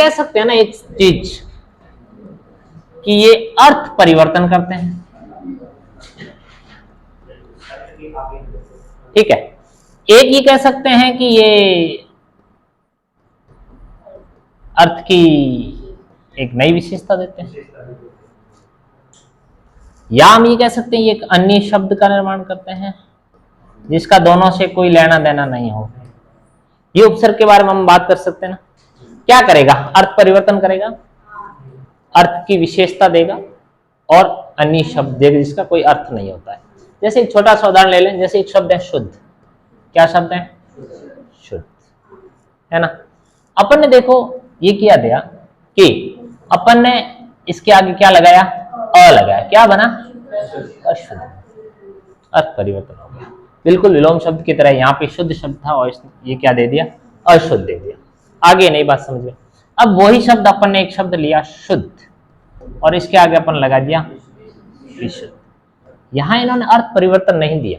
कह सकते हैं ना एक चीज कि ये अर्थ परिवर्तन करते हैं, ठीक है। एक ये कह सकते हैं कि ये अर्थ की एक नई विशेषता देते हैं, या हम ये कह सकते हैं ये एक अन्य शब्द का निर्माण करते हैं जिसका दोनों से कोई लेना देना नहीं हो। ये उपसर्ग के बारे में हम बात कर सकते हैं ना, क्या करेगा, अर्थ परिवर्तन करेगा, अर्थ की विशेषता देगा और अन्य शब्द देगा जिसका कोई अर्थ नहीं होता है। जैसे एक छोटा सा उदाहरण ले लें, जैसे एक शब्द है शुद्ध। क्या शब्द है? शुद्ध, है ना। अपन ने देखो ये किया दिया कि अपन ने इसके आगे क्या लगाया, अ लगाया, क्या बना? अशुद्ध। अर्थ परिवर्तन हो गया, बिल्कुल विलोम शब्द की तरह। यहाँ पे शुद्ध शब्द था और ये क्या दे दिया, अशुद्ध दे दिया। आगे नहीं बात समझ में। अब वही शब्द अपन ने एक शब्द लिया शुद्ध और इसके आगे अपन लगा दिया विशुद्ध। यहाँ इन्होंने अर्थ परिवर्तन नहीं दिया,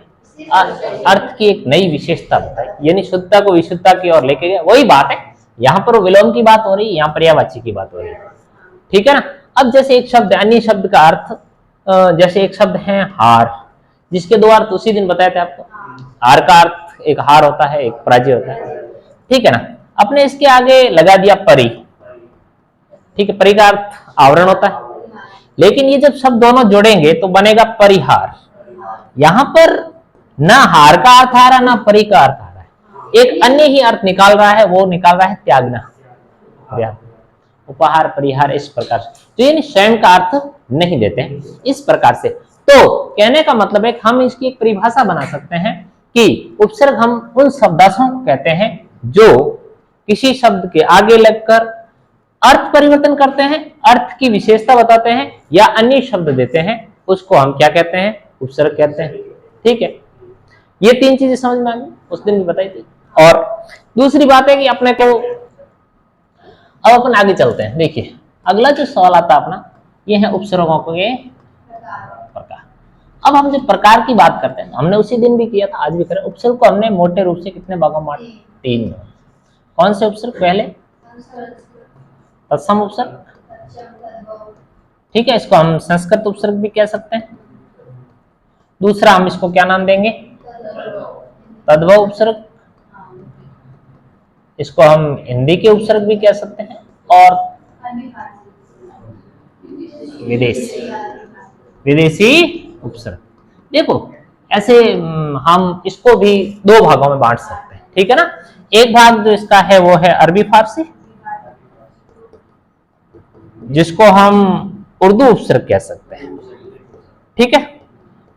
अर्थ की एक नई विशेषता बताई, यानी शुद्धता को विशुद्धता की ओर लेके गया। वही बात है, यहाँ पर विलोम की बात हो रही है, यहाँ पर्यायवाची की बात हो रही है, ठीक है ना। अब जैसे एक शब्द अन्य शब्द का अर्थ, जैसे एक शब्द है हार, जिसके दो अर्थ उसी दिन बताए थे आपको। हार का अर्थ एक हार होता है, एक पराजय होता है, ठीक है ना। अपने इसके आगे लगा दिया परी, ठीक है, परी का अर्थ आवरण होता है। लेकिन ये जब शब्द दोनों जोड़ेंगे तो बनेगा परिहार। यहां पर ना हार का अर्थ आ रहा ना परी का अर्थ आ रहा है, एक अन्य ही अर्थ निकाल रहा है, वो निकाल रहा है त्यागना, उपहार, परिहार, इस प्रकार से। तो ये स्वयं का अर्थ नहीं देते हैं इस प्रकार से। तो कहने का मतलब है कि हम इसकी एक परिभाषा बना सकते हैं कि उपसर्ग हम उन शब्दांशों को कहते हैं जो किसी शब्द के आगे लगकर अर्थ परिवर्तन करते हैं, अर्थ की विशेषता बताते हैं या अन्य शब्द देते हैं, उसको हम क्या कहते हैं, उपसर्ग कहते हैं, ठीक है। ये तीन चीजें समझ में आ गई, उस दिन भी बताई थी। और दूसरी बात है कि अपने को, अब अपन आगे चलते हैं। देखिए अगला जो सवाल आता है अपना, ये है उपसर्गों के प्रकार। अब हम जब प्रकार की बात करते हैं, हमने उसी दिन भी किया था, आज भी करें। उपसर्ग को हमने मोटे रूप से कितने भागों में बांटा? 3 में। कौन से उपसर्ग? पहले तत्सम उपसर्ग, ठीक है, इसको हम संस्कृत उपसर्ग भी कह सकते हैं। दूसरा हम इसको क्या नाम देंगे? तद्भव उपसर्ग, इसको हम हिंदी के उपसर्ग भी कह सकते हैं। और विदेशी उपसर्ग। देखो ऐसे हम इसको भी 2 भागों में बांट सकते हैं, ठीक है ना। एक भाग जो इसका है वो है अरबी फारसी, जिसको हम उर्दू उपसर्ग कह सकते हैं, ठीक है।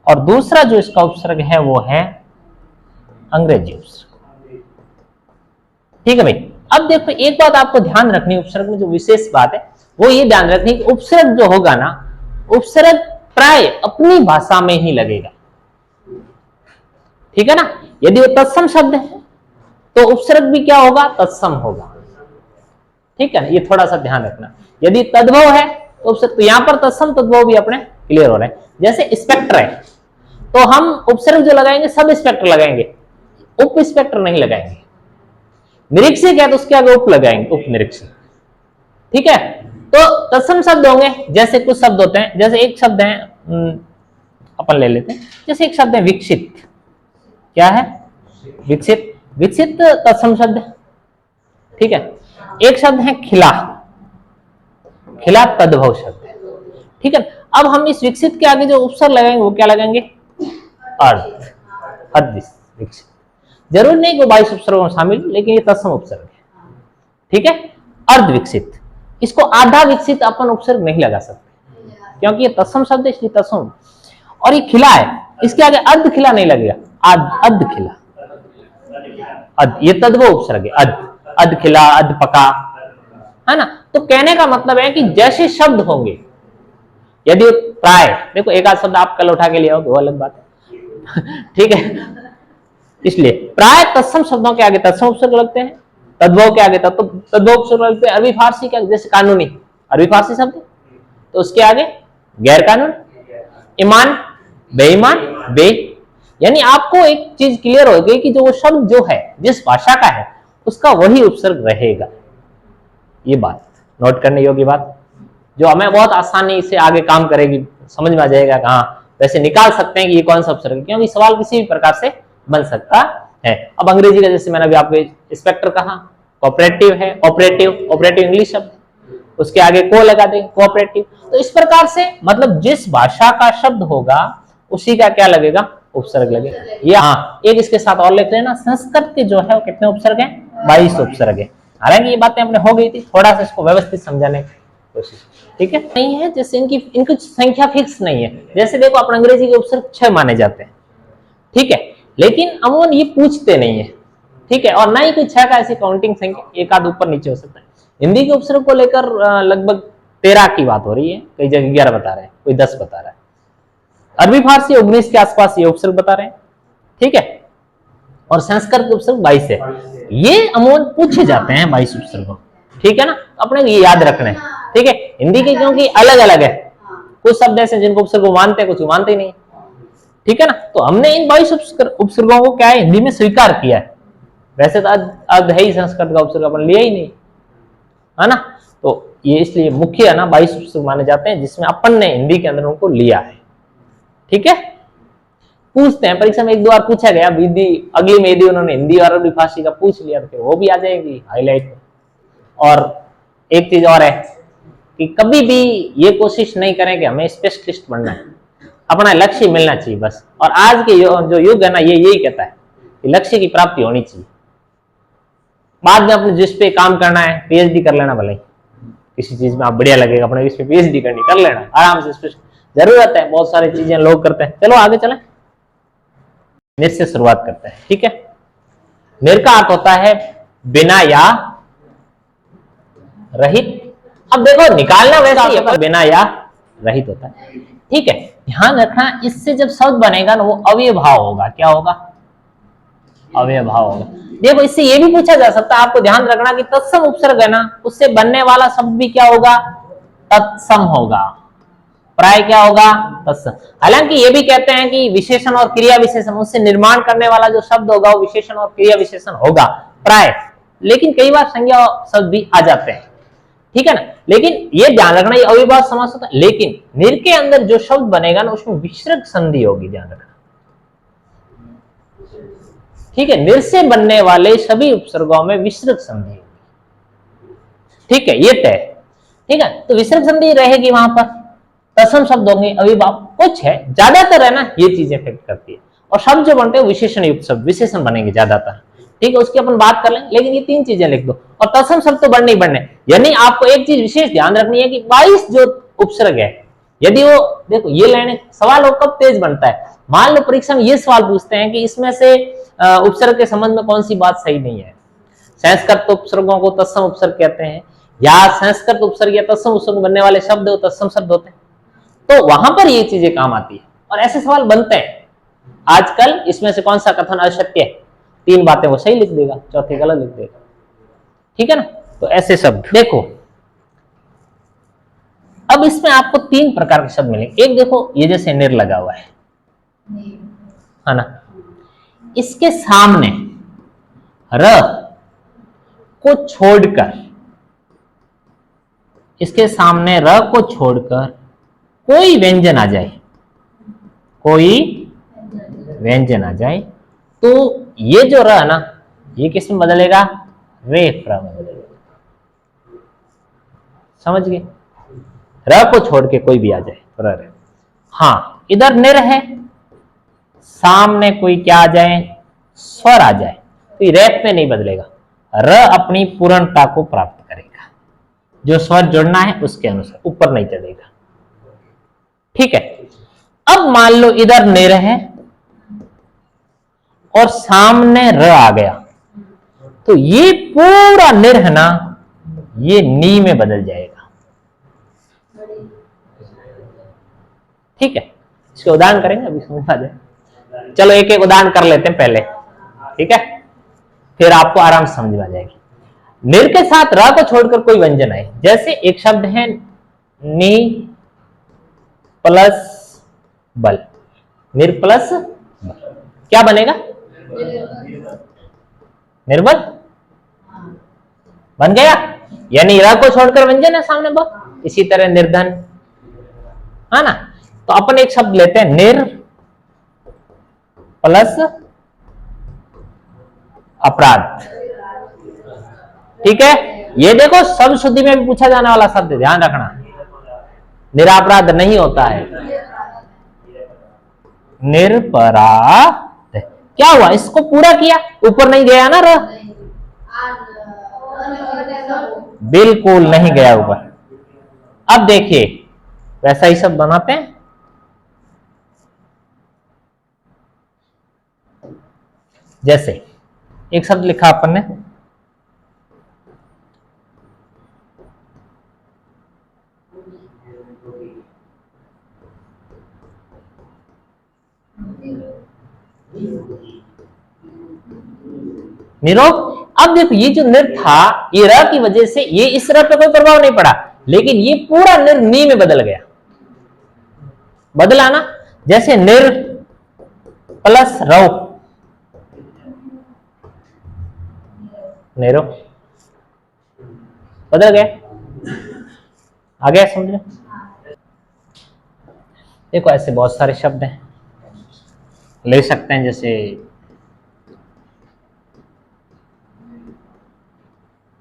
और दूसरा जो इसका उपसर्ग है वो है अंग्रेजी उपसर्ग, ठीक है भाई। अब देखो एक बात आपको ध्यान रखनी, उपसर्ग में जो विशेष बात है वो ये ध्यान रखनी कि उपसर्ग जो होगा ना, उपसर्ग प्राय अपनी भाषा में ही लगेगा, ठीक है ना। यदि वो तत्सम शब्द है तो उपसर्ग भी क्या होगा? तत्सम होगा, ठीक है ना। ये थोड़ा सा ध्यान रखना। यदि तद्भव है तो उपसर्ग, तो यहां पर तत्सम तद्भव भी अपने क्लियर हो रहे हैं। जैसे स्पेक्टर है तो हम उपसर्ग जो लगाएंगे सब स्पेक्टर लगाएंगे, उप स्पेक्टर नहीं लगाएंगे। निरीक्षक है तो उसके आगे उप लगाएंगे, उप निरीक्षक, ठीक है। तो तत्सम शब्द होंगे, जैसे कुछ शब्द होते हैं, जैसे एक शब्द है अपन ले लेते हैं, जैसे एक शब्द है विकसित। क्या है? विकसित। विकसित तत्सम शब्द है, ठीक है। एक शब्द है खिला, खिला तद्भव शब्द है, ठीक है। अब हम इस विकसित के आगे जो उपसर्ग लगाएंगे वो क्या लगाएंगे? अर्थ, अर्ध विकसित। जरूर नहीं कि 22 उपसर्गों में शामिल, लेकिन ये तत्सम उपसर्ग है, ठीक है। अर्ध विकसित, इसको आधा विकसित अपन उपसर्ग नहीं लगा सकते क्योंकि ये तत्सम शब्द है, इसलिए तत्सम। और ये खिला है, इसके आगे अर्ध खिला नहीं लगेगा, अर्ध खिला, अर्ध, ये तद्भव उपसर्ग है, अर्ध, अर्ध खिला, अर्ध पका, है ना। तो कहने का मतलब है कि जैसे शब्द होंगे, यदि प्राय, देखो एक आध शब्द आप कल उठा के ले आओगे वो अलग बात है, ठीक है। इसलिए प्राय तत्सम शब्दों के आगे तत्सम उपसर्ग लगते हैं, तद्भव के आगे तद्भव उपसर्ग लगते हैं। अरबी फारसी के आगे, जैसे कानूनी, अरबी फारसी शब्द तो उसके आगे गैर कानून, ईमान, बेईमान, बे। यानी आपको एक चीज क्लियर हो गई कि जो वो शब्द जो है जिस भाषा का है उसका वही उपसर्ग रहेगा, ये बात, नोट करने योग्य बात, जो हमें बहुत आसानी से आगे काम करेगी, समझ में आ जाएगा कि हाँ वैसे निकाल सकते हैं कि ये कौन सा उपसर्ग है, क्योंकि सवाल किसी भी प्रकार से बन सकता है। अब अंग्रेजी का जैसे मैंने अभी आपको इंस्पेक्टर कहा, कोऑपरेटिव है, ऑपरेटिव, ऑपरेटिव इंग्लिश शब्द, उसके आगे को लगा देंगे कोऑपरेटिव। तो इस प्रकार से मतलब जिस भाषा का शब्द होगा उसी का क्या लगेगा, उपसर्ग लगेगा। या हाँ एक इसके साथ और लिख लेना, संस्कृत के जो है वो कितने उपसर्ग हैं, 22 उपसर्ग है। हालांकि ये बातें अपने हो गई थी, थोड़ा सा इसको व्यवस्थित समझाने की कोशिश, ठीक है। नहीं है जैसे इनकी संख्या फिक्स नहीं है, जैसे देखो अपने अंग्रेजी के उपसर्ग 6 माने जाते हैं, ठीक है, लेकिन अमूमन ये पूछते नहीं है, ठीक है, और ना ही कोई 6 का ऐसी काउंटिंग संख्या, एक आध ऊपर नीचे हो सकता है। हिंदी के उपसर्ग को लेकर लगभग 13 की बात हो रही है, कई जगह 11 बता रहे हैं, कोई 10 बता रहा है। अरबी फारसी 19 के आसपास ये उपसर्ग बता रहे हैं, ठीक है, और संस्कृत के उपसर्ग 22 है। ये अमूमन पूछे जाते हैं 22 उपसर्ग, ठीक है ना, अपने ये याद रखना है, ठीक है। हिंदी के क्योंकि अलग अलग है, कुछ शब्द ऐसे जिनको उपसर्ग मानते हैं, कुछ मानते ही नहीं, ठीक है ना। तो हमने इन 22 उपसर्गों को क्या है, हिंदी में स्वीकार किया है। वैसे तो अर्ध है ही संस्कृत का उपसर्ग, अपन लिया ही नहीं, है ना। तो ये इसलिए मुख्य है ना 22 उपसर्ग माने जाते हैं, जिसमें अपन ने हिंदी के अंदर उनको लिया है, ठीक है। पूछते हैं परीक्षा में, एक दो बार पूछा गया, विधि अगली में यदि उन्होंने हिंदी और अरबी फारसी का पूछ लिया तो वो भी आ जाएगी हाईलाइट। और एक चीज और है कि कभी भी ये कोशिश नहीं करें कि हमें स्पेशलिस्ट बनना है, अपना लक्ष्य मिलना चाहिए बस। और आज के जो युग है ना, ये यही कहता है कि लक्ष्य की प्राप्ति होनी चाहिए, बाद में अपने जिस पे काम करना है, पीएचडी कर लेना, भले किसी चीज में आप बढ़िया लगेगा अपने इस पे पीएचडी करनी, कर लेना आराम से, जरूरत है, बहुत सारी चीजें लोग करते हैं। चलो आगे चलें, निर से शुरुआत करते हैं, ठीक है। निर का अर्थ होता है बिना या रहित। अब देखो निकालना वैसे ही है, बिना या रहित होता है, ठीक है। ध्यान रखना, इससे जब शब्द बनेगा ना वो अव्ययभाव होगा। क्या होगा, अव्ययभाव होगा। देखो इससे ये भी पूछा जा सकता है, आपको ध्यान रखना कि तत्सम उपसर्ग है ना, उससे बनने वाला शब्द भी क्या होगा, तत्सम होगा। प्राय क्या होगा, तत्सम। हालांकि ये भी कहते हैं कि विशेषण और क्रिया विशेषण, उससे निर्माण करने वाला जो शब्द होगा वो विशेषण और क्रिया विशेषण होगा प्राय, लेकिन कई बार संज्ञा शब्द भी आ जाते हैं, ठीक है ना। लेकिन ये ध्यान रखना ये अविभाज्य समास होता है, लेकिन निर के अंदर जो शब्द बनेगा ना उसमें विसर्ग संधि होगी, ध्यान रखना, ठीक है। निर से बनने वाले सभी उपसर्गों में विसर्ग संधि होगी, ठीक है, ये तय, ठीक है। तो विसर्ग संधि रहेगी वहां पर, तत्सम शब्द होंगे, अविभाव कुछ है, ज्यादातर है ना ये चीजें इफेक्ट करती है। और शब्द जो बनते हैं विशेषण युक्त शब्द, विशेषण बनेंगे ज्यादातर, ठीक है, उसकी अपन बात कर लेंगे। लेकिन ये 3 चीजें लिख दो, और तत्सम शब्द तो बनने ही बनने। यानी आपको एक चीज विशेष ध्यान रखनी है कि 22 जो उपसर्ग है, यदि वो देखो ये लाइन सवाल वो कब तेज बनता है, मान लो परीक्षा में ये सवाल पूछते हैं कि इसमें से उपसर्ग के संबंध में कौन सी बात सही नहीं है। संस्कृत उपसर्गों को तत्सम उपसर्ग कहते हैं, या संस्कृत उपसर्ग या तत्सम उपसर्ग बनने वाले शब्द हो तत्सम शब्द होते हैं, तो वहां पर ये चीजें काम आती है और ऐसे सवाल बनते हैं। आजकल इसमें से कौन सा कथन असत्य है, 3 बातें वो सही लिख देगा, चौथी गलत लिख देगा, ठीक है ना। तो ऐसे शब्द देखो, अब इसमें आपको 3 प्रकार के शब्द मिलेंगे। एक देखो ये जैसे निर लगा हुआ है ना, इसके सामने र को छोड़कर, इसके सामने र को छोड़कर कोई व्यंजन आ जाए, कोई व्यंजन आ जाए, तो ये जो र है ना ये किस में बदलेगा, रेफ र में बदलेगा। समझ गए, र को छोड़ के कोई भी आ जाए तो र। हाँ इधर निर है, सामने कोई क्या आ जाए, स्वर आ जाए, तो रेफ में नहीं बदलेगा, र अपनी पूर्णता को प्राप्त करेगा, जो स्वर जुड़ना है उसके अनुसार ऊपर नहीं चलेगा, ठीक है। अब मान लो इधर निर है और सामने र आ गया, तो ये पूरा निर है ना ये नी में बदल जाएगा, ठीक है। इसके उदाहरण करेंगे, अभी समझ आ जाए। चलो एक एक उदाहरण कर लेते हैं पहले, ठीक है, फिर आपको आराम से समझ में आ जाएगी। निर के साथ र को छोड़कर कोई व्यंजन आए, जैसे एक शब्द है नी प्लस बल, निर प्लस बल, क्या बनेगा, निर्बल बन गया। यानी र को छोड़कर व्यंजन है सामने ब। इसी तरह निर्धन, है ना। तो अपन एक शब्द लेते हैं निर प्लस अपराध। ठीक है, ये देखो शब्द शुद्धि में भी पूछा जाने वाला शब्द, ध्यान रखना। निरापराध नहीं होता है, निरपराध। क्या हुआ, इसको पूरा किया, ऊपर नहीं गया ना र, बिल्कुल नहीं गया ऊपर। अब देखिए वैसा ही शब्द बनाते हैं। जैसे एक शब्द लिखा अपन ने निरोग। अब देखो ये जो निर था, ये र की वजह से ये इस र पे कोई प्रभाव नहीं पड़ा, लेकिन ये पूरा निर नी में बदल गया, बदला ना। जैसे निर प्लस रव, निरो, बदल गया। आ गया समझ में? देखो ऐसे बहुत सारे शब्द हैं, ले सकते हैं। जैसे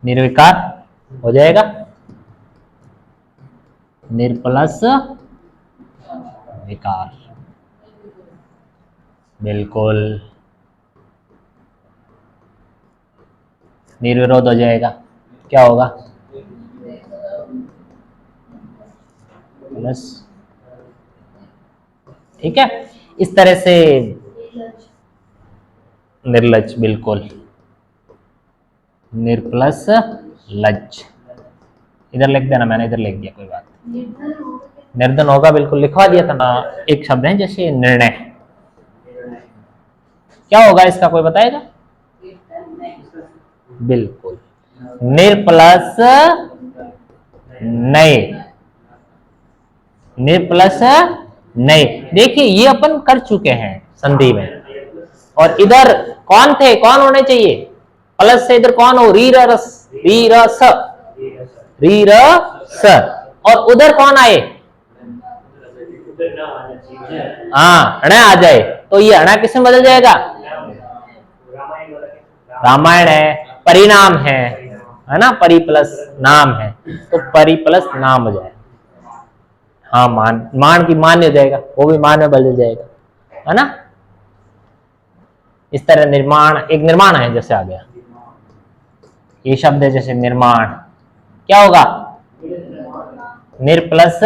निर्विकार हो जाएगा, निर प्लस विकार, बिल्कुल। निर्विरोध हो जाएगा, क्या होगा, प्लस। ठीक है, इस तरह से निर्लज, बिल्कुल, निर प्लस लज। इधर लिख देना, मैंने इधर लिख दिया, कोई बात नहीं। निर्धन होगा, बिल्कुल लिखवा दिया था ना। एक शब्द है जैसे निर्णय, क्या होगा इसका, कोई बताएगा? बिल्कुल, निर प्लस नए, निर प्लस नए। देखिए ये अपन कर चुके हैं संधि में, और इधर कौन थे, कौन होने चाहिए, प्लस से इधर कौन हो, री रस, री रस, री रस, और उधर कौन आए, हाँ अण आ जाए, तो ये अणा किस में बदल जाएगा, रामायण है, परिणाम है ना, परि प्लस नाम है, तो परि प्लस नाम हो जाए। हाँ मान, मान की मान्य हो जाएगा, वो भी मान में बदल जाएगा, है ना। इस तरह निर्माण, एक निर्माण है जैसे आ गया, ये शब्द है जैसे निर्माण, क्या होगा, निर प्लस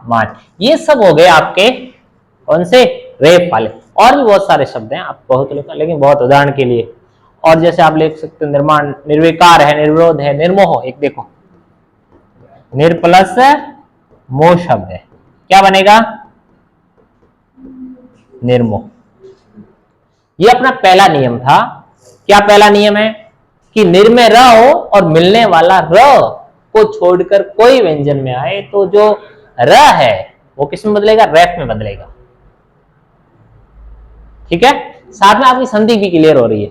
मान। ये सब हो गए आपके कौन से, रेप वाले। और भी बहुत सारे शब्द हैं, आप बहुत लिखा, लेकिन बहुत उदाहरण के लिए। और जैसे आप लिख सकते हैं निर्माण, निर्विकार है, निर्विरोध है, निर्मोह। एक देखो निर प्लस मोह शब्द है, क्या बनेगा, निर्मोह। ये अपना पहला नियम था। क्या पहला नियम है कि निर में र हो और मिलने वाला र को छोड़कर कोई व्यंजन में आए तो जो र है वो किस में बदलेगा, रेफ में बदलेगा। ठीक है, साथ में आपकी संधि भी क्लियर हो रही है।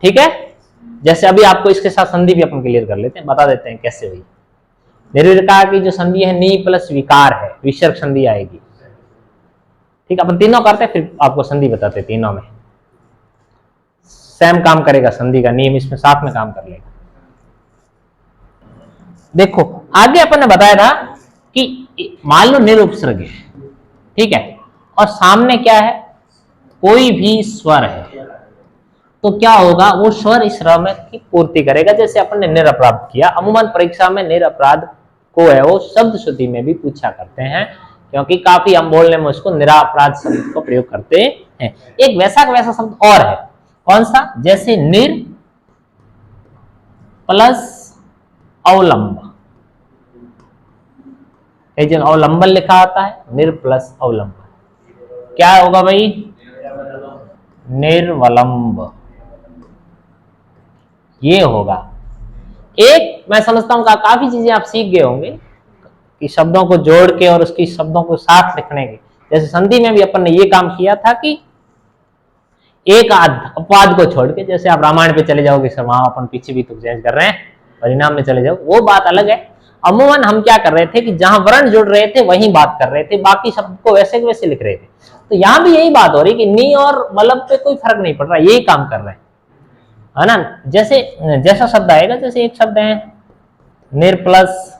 ठीक है, जैसे अभी आपको इसके साथ संधि भी अपन क्लियर कर लेते हैं, बता देते हैं कैसे हुई। निर्विकार की जो संधि है नी प्लस विकार है, विसर्ग संधि आएगी। ठीक, अपन तीनों करते हैं, फिर आपको संधि बताते हैं। तीनों में सेम काम करेगा, संधि का नियम इसमें साथ में काम कर लेगा। देखो आगे अपन ने बताया था कि मान लो निरुपसर्ग है, ठीक है, और सामने क्या है, कोई भी स्वर है, तो क्या होगा, वो स्वर इस र में की पूर्ति करेगा। जैसे अपन ने निरपराध किया, अमूमन परीक्षा में निरपराध को है वो शब्द शुद्धि में भी पूछा करते हैं, क्योंकि काफी हम बोलने में उसको निरापराध शब्द को प्रयोग करते हैं। एक वैसा का वैसा शब्द और है, कौन सा, जैसे निर प्लस अवलंब, जन अवलंबन लिखा आता है, निर प्लस अवलंब, क्या होगा भाई, निर्वलंब, ये होगा। एक मैं समझता हूं काफी चीजें आप सीख गए होंगे कि शब्दों को जोड़ के और उसकी शब्दों को साथ लिखने के। जैसे संधि में भी अपन ने ये काम किया था कि एक अपवाद को छोड़ के, जैसे आप रामायण पे चले जाओगे सर, वहां अपन पीछे भी तो चेंज कर रहे हैं, परिणाम में चले जाओ, वो बात अलग है। अमूमन हम क्या कर रहे थे कि जहां वर्ण जुड़ रहे थे वहीं बात कर रहे थे, बाकी शब्द को वैसे के वैसे लिख रहे थे। तो यहां भी यही बात हो रही कि नी और मतलब पे कोई फर्क नहीं पड़ रहा, यही काम कर रहे हैं, है ना। जैसे जैसा शब्द आएगा, जैसे एक शब्द है निर प्लस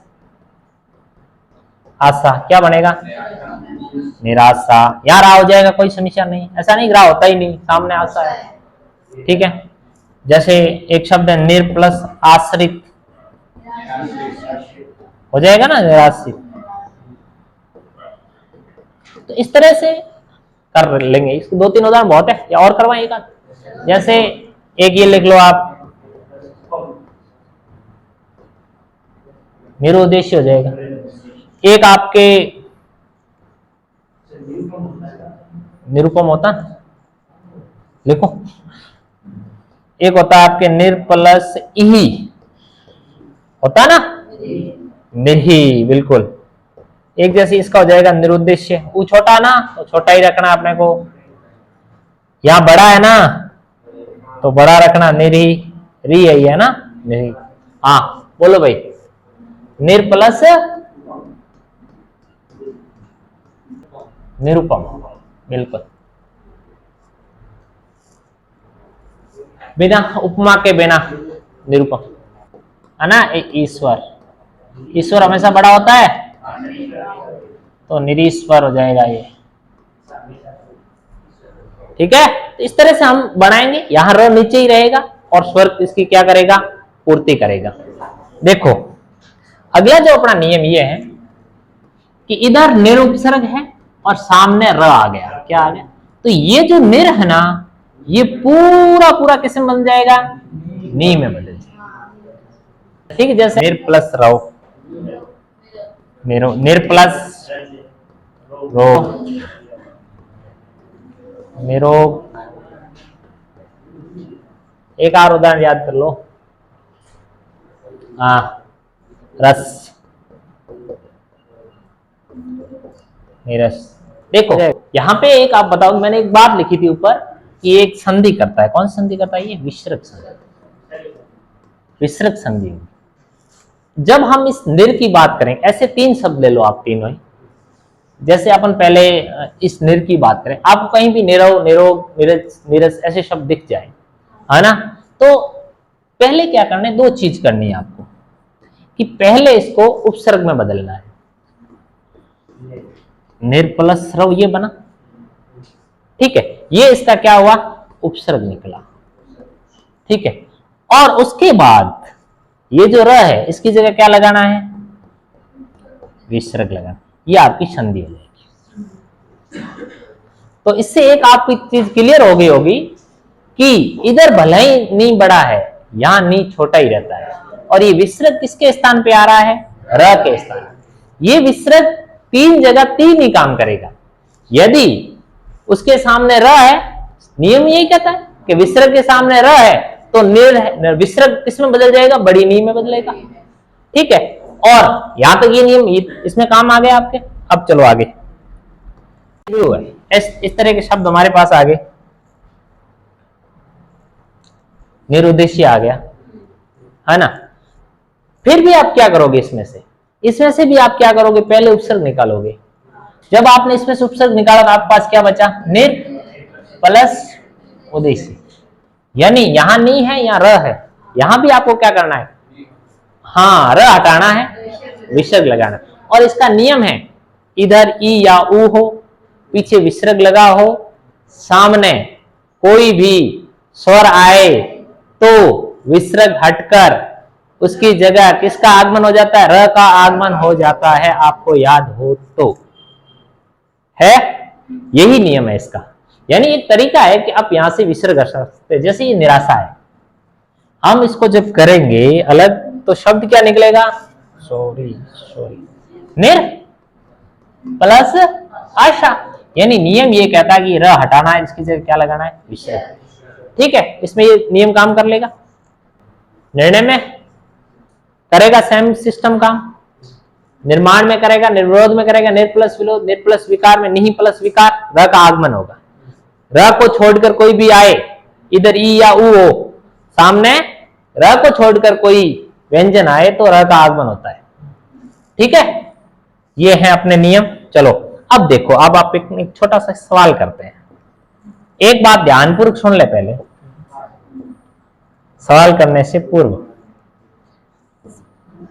आशा, क्या बनेगा? निराशा। यार आ हो जाएगा, कोई समस्या नहीं, ऐसा नहीं ग्रह होता ही नहीं, सामने आशा है, ठीक है। जैसे एक शब्द है निर प्लस आश्रित, हो जाएगा ना निराश्रित। तो इस तरह से कर लेंगे, इसके 2-3 उदाहरण बहुत है, या और करवाइएगा। जैसे एक ये लिख लो आप, निरुद्देश्य हो जाएगा। एक आपके निरुपम होता, लिखो। एक होता है आपके निर प्लस इही, होता ना, निर्ही, बिल्कुल। एक जैसे इसका हो जाएगा निरुद्देश्य। ऊ छोटा ना, तो छोटा ही रखना अपने को। यहां बड़ा है ना, तो बड़ा रखना, निर्ही, री है ना, निर्ही। हाँ बोलो भाई, निर प्लस निरुपम, बिल्कुल। बिना उपमा के बिना निरुपम, है ना। ईश्वर, ईश्वर हमेशा बड़ा होता है, तो निरीश्वर हो जाएगा ये, ठीक है। तो इस तरह से हम बनाएंगे, यहां र नीचे ही रहेगा और स्वर इसकी क्या करेगा? पूर्ति करेगा। देखो अगला जो अपना नियम ये है कि इधर निर उपसर्ग है और सामने र आ गया, क्या आ गया? तो ये जो निर है ना, ये पूरा पूरा किस में बन जाएगा? नी में बदल जाएगा, ठीक है। जैसे निर प्लस रो, निर प्लस रो, निरोग। एक और उदाहरण याद कर लो, रस, निरस। देखो यहां पे एक आप बताओ, मैंने एक बात लिखी थी ऊपर कि एक संधि करता है। कौन संधि करता है? ये विसर्ग संधि, विसर्ग संधि। जब हम इस निर की बात करें, ऐसे 3 शब्द ले लो आप, तीनों ही। जैसे अपन पहले इस निर की बात करें, आपको कहीं भी निरव, निरोग, निरस, निरस ऐसे शब्द दिख जाए, है ना, तो पहले क्या करना है? 2 चीज करनी है आपको, कि पहले इसको उपसर्ग में बदलना है। निर प्लस रव ये बना, ठीक है, ये इसका क्या हुआ? उपसर्ग निकला, ठीक है। और उसके बाद ये जो र है, इसकी जगह क्या लगाना है? विसर्ग लगाना। ये आपकी संधि हो जाएगी। तो इससे एक आपकी चीज क्लियर हो गई होगी कि इधर भले ही नी बड़ा है, यहां नी छोटा ही रहता है, और ये विसर्ग किसके स्थान पे आ रहा है? र के स्थान। ये विसर्ग 3 जगह 3 ही काम करेगा। यदि उसके सामने र है, नियम यही कहता है कि विसर्ग के सामने र है, तो निर विसर्ग किसमें बदल जाएगा? बड़ी नी में बदलेगा, ठीक है। और यहां तक ये नियम इसमें काम आ गया आपके। अब चलो आगे, इस तरह के शब्द हमारे पास आ गए। निरुद्देश्य आ गया, है ना। फिर भी आप क्या करोगे? इसमें से भी आप क्या करोगे? पहले उपसर्ग निकालोगे। जब आपने इसमें से उपसर्ग निकाला तो आपके पास क्या बचा? निर प्लस उद्देश्य, यानी यहां नी है, यहां र है, यहां भी आपको क्या करना है? हाँ, र हटाना है, विसर्ग लगाना। और इसका नियम है, इधर ई या ऊ हो, पीछे विसर्ग लगा हो, सामने कोई भी स्वर आए तो विसर्ग हटकर उसकी जगह किसका आगमन हो जाता है? र का आगमन हो जाता है, आपको याद हो तो है। यही नियम है इसका। यानी एक तरीका है कि आप यहां से विसर्ग हटा सकते हैं। जैसे ये निराशा है, हम इसको जब करेंगे अलग, तो शब्द क्या निकलेगा? सॉरी, निर प्लस आशा। यानी नियम ये कहता है कि र हटाना है, इसकी जगह क्या लगाना है? विसर्ग, ठीक है। इसमें ये नियम काम कर लेगा। निर्णय में करेगा सेम सिस्टम काम, निर्माण में करेगा, निर्विरोध में करेगा, निर प्लस विरोध, निर प्लस विकार में निहि प्लस विकार, र का आगमन होगा। र को छोड़कर कोई भी आए, इधर ई या ऊ हो, सामने र को छोड़कर कोई व्यंजन आए तो र का आगमन होता है। ठीक है, ये है अपने नियम। चलो अब देखो, अब आप एक छोटा सा सवाल करते हैं। एक बात ध्यानपूर्वक सुन ले पहले, सवाल करने से पूर्व,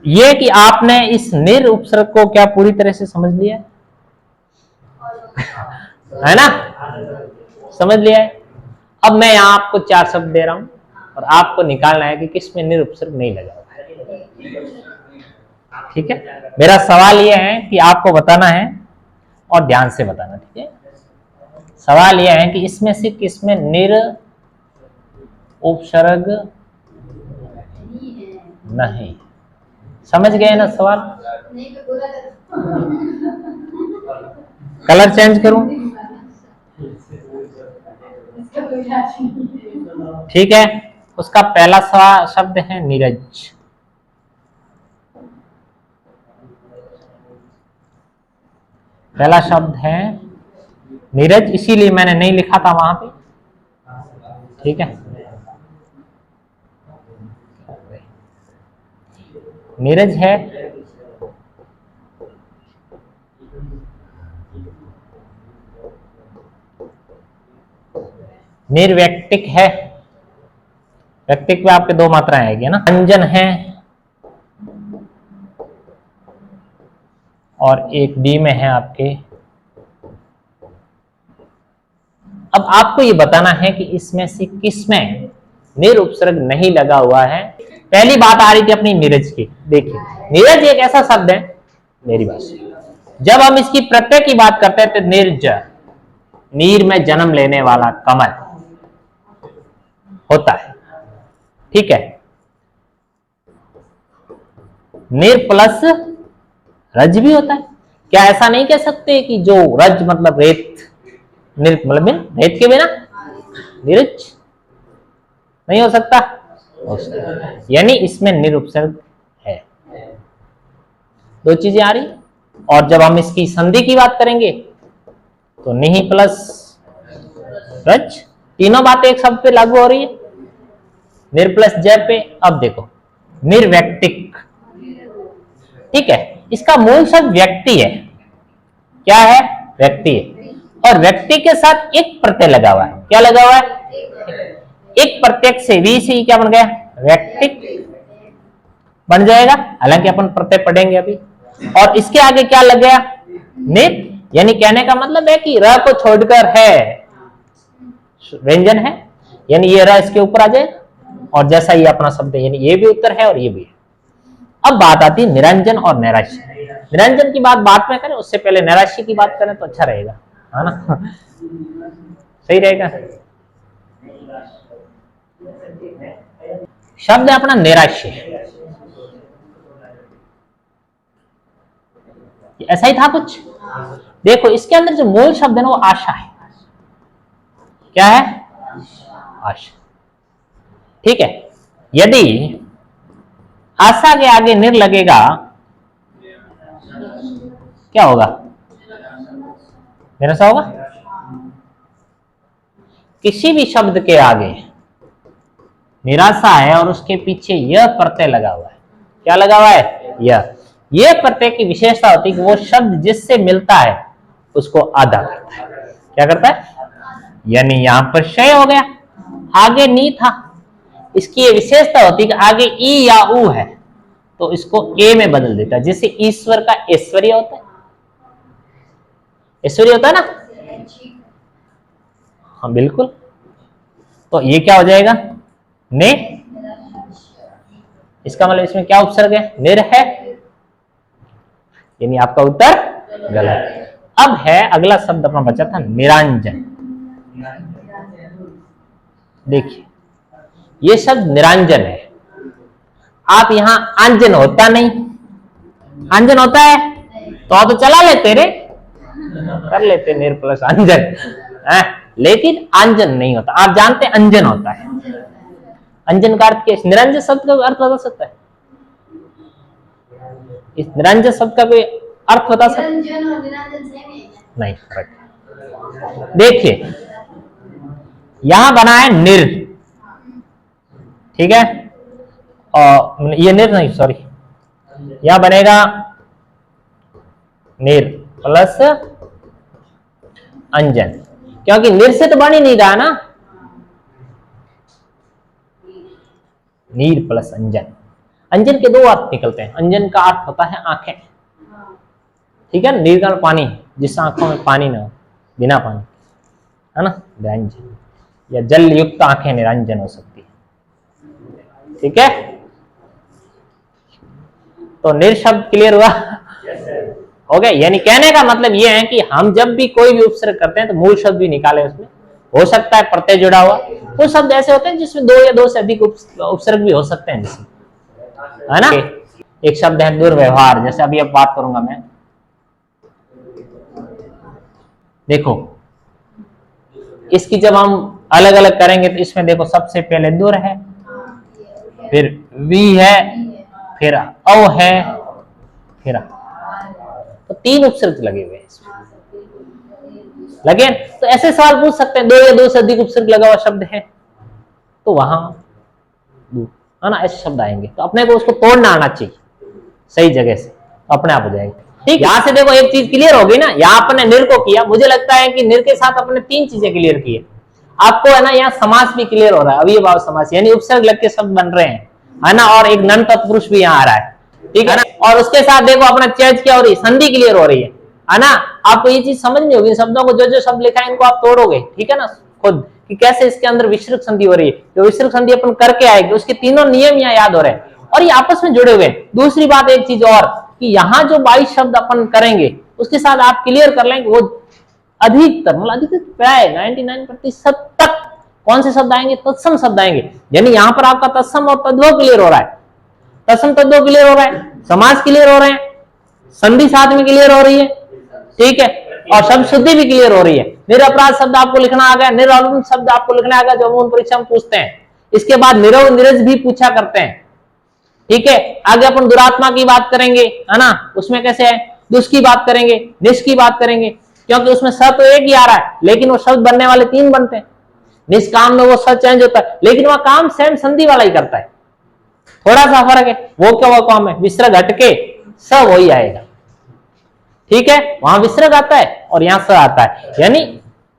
ये कि आपने इस निर उपसर्ग को क्या पूरी तरह से समझ लिया है ना? समझ लिया है। अब मैं यहां आपको 4 शब्द दे रहा हूं और आपको निकालना है कि किसमें निर उपसर्ग नहीं लगा हुआ है। ठीक है, मेरा सवाल यह है कि आपको बताना है और ध्यान से बताना। ठीक है, सवाल यह है कि इसमें से किसमें निर उपसर्ग नहीं। समझ गए ना सवाल? कलर चेंज करूं? ठीक है, उसका पहला शब्द है नीरज। पहला शब्द है नीरज, इसीलिए मैंने नहीं लिखा था वहां पे। ठीक है, नीरज है। निर्व्यक्तिक है, व्यक्तिक में आपके 2 मात्राएं आएगी ना। अंजन है और एक डी में है आपके। अब आपको ये बताना है कि इसमें से किसमें निर उपसर्ग नहीं लगा हुआ है। पहली बात आ रही थी अपनी नीरज की। देखिए, नीरज एक ऐसा शब्द है, मेरी बात से, जब हम इसकी प्रत्यय की बात करते हैं तो निर्ज, नीर में जन्म लेने वाला कमल होता है। ठीक है, निर प्लस रज भी होता है। क्या ऐसा नहीं कह सकते कि जो रज मतलब रेत, निर मतलब रेत के बिना नीरज नहीं हो सकता? यानी इसमें निर उपसर्ग है। 2 चीजें आ रही। और जब हम इसकी संधि की बात करेंगे तो निहि प्लस रज, तीनों बातें एक शब्द पे लागू हो रही है। निर प्लस जय पे। अब देखो, निर्व्यक्तिक। ठीक है, इसका मूल शब्द व्यक्ति है। क्या है? व्यक्ति है। और व्यक्ति के साथ एक प्रत्यय लगा हुआ है। क्या लगा हुआ है? एक प्रत्यय से वी से क्या बन गया? व्यक्तिक बन जाएगा। हालांकि अपन प्रत्यय पढ़ेंगे अभी। और इसके आगे क्या लग गया? निर, यानी कहने का मतलब है कि र को छोड़कर है व्यंजन है, यानी ये र इसके ऊपर आ जाए। और जैसा ये अपना शब्द है, यानी ये भी उत्तर है और ये भी है। अब बात आती है निरंजन और नैराश्य। निरंजन की बात बाद में करें, उससे पहले नैराश्य की बात करें तो अच्छा रहेगा, है ना? सही रहेगा। शब्द है अपना नैराश्य। ऐसा ही था कुछ। देखो, इसके अंदर जो मूल शब्द है ना वो आशा है। क्या है? आशा। ठीक है, यदि आशा के आगे निर लगेगा क्या होगा? निराशा होगा। किसी भी शब्द के आगे निराशा है और उसके पीछे यह प्रत्यय लगा हुआ है। क्या लगा हुआ है? यह प्रत्यय की विशेषता होती है कि वो शब्द जिससे मिलता है उसको आधा करता है। क्या करता है? यानी यहां पर शय हो गया, आगे नी था। इसकी ये विशेषता होती है कि आगे ई या उ है तो इसको ए में बदल देता है, जैसे ईश्वर का ऐश्वर्य होता है। ऐश्वर्य होता है ना? हाँ बिल्कुल। तो ये क्या हो जाएगा? ने। इसका मतलब इसमें क्या उपसर्ग है? निर है, यानी आपका उत्तर गलत। अब है अगला शब्द अपना बचा था निरांजन। देखिए, ये शब्द निरांजन है। आप यहां अंजन होता नहीं, अंजन होता है तो चला लेते रे, कर लेते निर प्लस अंजन है, लेकिन अंजन नहीं होता। आप जानते अंजन होता है। अंजन का अर्थ क्या? निरंजन शब्द का अर्थ बता सकता है? इस निरंजन शब्द का कोई अर्थ बता सकता नहीं? देखिए, यहां बना है निर, ठीक है, और ये निर नहीं, सॉरी, यहां बनेगा निर प्लस अंजन, क्योंकि निर से तो बन ही नहीं रहा ना, नीर प्लस अंजन। अंजन के दो अर्थ निकलते हैं। अंजन का अर्थ होता है आंखें, ठीक है, नीर का पानी, जिस आंखों में पानी ना हो, बिना पानी, है ना, निरंजन, या जल युक्त आंखें निरंजन हो सकती है, ठीक है। तो निर शब्द क्लियर हुआ? हो गया। यानी कहने का मतलब ये है कि हम जब भी कोई भी उपसर्ग करते हैं तो मूल शब्द भी निकाले, उसमें हो सकता है प्रत्यय जुड़ा हुआ, कुछ शब्द ऐसे होते हैं जिसमें दो या दो से अधिक उपसर्ग भी हो सकते हैं, जिसमें, है ना। एक शब्द है दुर्व्यवहार, जैसे अभी अब बात करूंगा मैं, देखो इसकी जब हम अलग अलग करेंगे तो इसमें देखो सबसे पहले दुर है, फिर वी है, फिर अव है, फिर तो तीन उपसर्ग लगे हुए हैं इसमें, लगे। तो ऐसे सवाल पूछ सकते हैं, दो या दो से अधिक उपसर्ग लगा हुआ शब्द है तो वहां है ना, ऐसे शब्द आएंगे, तो अपने को उसको तोड़ना आना चाहिए सही जगह से, अपने आप हो जाएगा, ठीक। यहां से देखो एक चीज क्लियर होगी ना, यहाँ अपने निर को किया, मुझे लगता है कि निर के साथ अपने तीन चीजें क्लियर की है। आपको है ना यहाँ समास भी क्लियर हो रहा है, अव्ययभाव समास, यानी उपसर्ग लग के शब्द बन रहे हैं, है ना, और एक नन तत्पुरुष भी यहाँ आ रहा है, ठीक है ना। और उसके साथ देखो अपना चेंज क्या हो रही है, संधि क्लियर हो रही है ना। आपको ये चीज समझ नहीं होगी, शब्दों को जो जो शब्द लिखा है इनको आप तोड़ोगे, ठीक है ना, खुद, कि कैसे इसके अंदर विसर्ग संधि हो रही है, जो विसर्ग संधि अपन करके आएगी उसके तीनों नियम यहाँ याद हो रहे हैं और ये आपस में जुड़े हुए हैं। दूसरी बात एक चीज और, कि यहाँ जो 22 शब्द अपन करेंगे उसके साथ आप क्लियर कर लेंगे, वो अधिकतर मतलब अधिकतर प्राय 99% तक कौन से शब्द आएंगे, तत्सम शब्द आएंगे। यानी यहाँ पर आपका तत्सम और तद्भव क्लियर हो रहा है, तत्सम तद्भव क्लियर हो रहा है, समास क्लियर हो रहे हैं, संधि साथ में क्लियर हो रही है, ठीक है, और शब्द शुद्धि भी क्लियर हो रही है। निरपराध शब्द आपको लिखना आ गया, निरवलंब शब्द आपको लिखना आ गया, जो अमूल परीक्षा में पूछते हैं। इसके बाद निरव निरज भी पूछा करते हैं, ठीक है। आगे अपन दुरात्मा की बात करेंगे, है ना, उसमें कैसे है, दुष्ट की बात करेंगे, निष्ठ की बात करेंगे, क्योंकि उसमें स तो एक ही आ रहा है लेकिन वो शब्द बनने वाले तीन बनते हैं। निष्काम में वो स चेंज होता है लेकिन वह काम सेम संधि वाला ही करता है, थोड़ा सा फर्क है। वो क्या, वो काम है विसर्ग हटके स वही आएगा, ठीक है, वहां विसर्ग आता है और यहां स आता है, यानी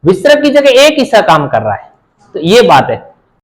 विसर्ग की जगह एक ही स काम कर रहा है, तो ये बात है।